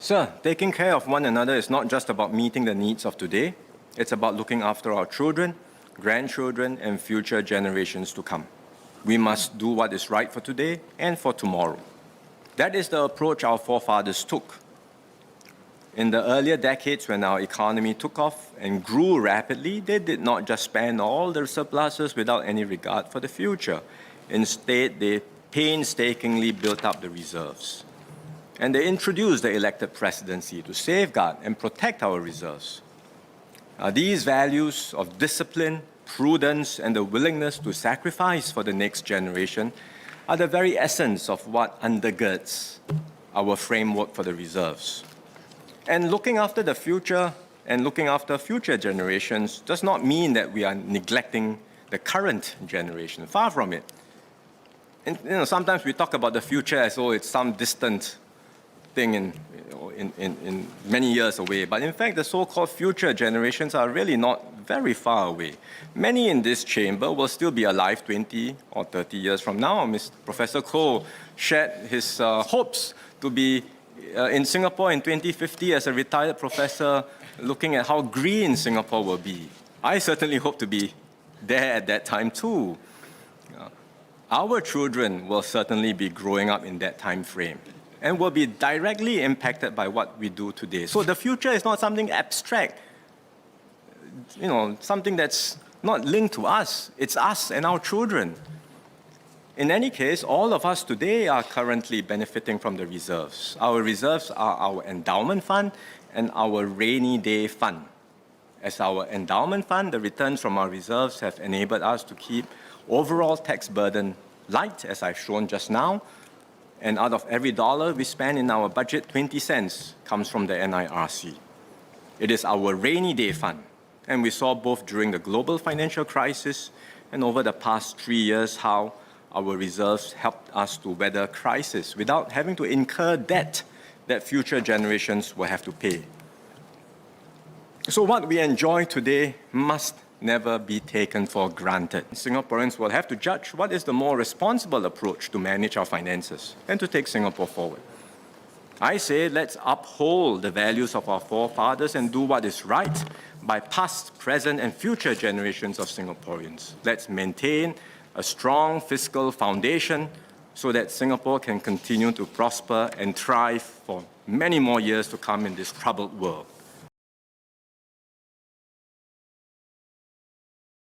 Sir, taking care of one another is not just about meeting the needs of today. It's about looking after our children, grandchildren, and future generations to come. We must do what is right for today and for tomorrow. That is the approach our forefathers took. In the earlier decades, when our economy took off and grew rapidly, they did not just spend all their surpluses without any regard for the future. Instead, they painstakingly built up the reserves. And they introduced the elected presidency to safeguard and protect our reserves. These values of discipline, prudence, and the willingness to sacrifice for the next generation are the very essence of what undergirds our framework for the reserves. And looking after the future and looking after future generations does not mean that we are neglecting the current generation. Far from it. And, sometimes we talk about the future as though it's some distant thing in many years away. But in fact, the so-called future generations are really not very far away. Many in this chamber will still be alive 20 or 30 years from now. Professor Koh shared his hopes to be in Singapore in 2050 as a retired professor, looking at how green Singapore will be. I certainly hope to be there at that time too. Our children will certainly be growing up in that time frame and will be directly impacted by what we do today. So the future is not something abstract, something that's not linked to us. It's us and our children. In any case, all of us today are currently benefiting from the reserves. Our reserves are our endowment fund and our rainy day fund. As our endowment fund, the returns from our reserves have enabled us to keep overall tax burden light, as I've shown just now. And out of every dollar we spend in our budget, 20 cents comes from the NIRC. It is our rainy day fund. And we saw both during the global financial crisis and over the past 3 years how our reserves helped us to weather crisis without having to incur debt that future generations will have to pay. So what we enjoy today must never be taken for granted. Singaporeans will have to judge what is the more responsible approach to manage our finances and to take Singapore forward. I say let's uphold the values of our forefathers and do what is right by past, present, and future generations of Singaporeans. Let's maintain a strong fiscal foundation so that Singapore can continue to prosper and thrive for many more years to come in this troubled world.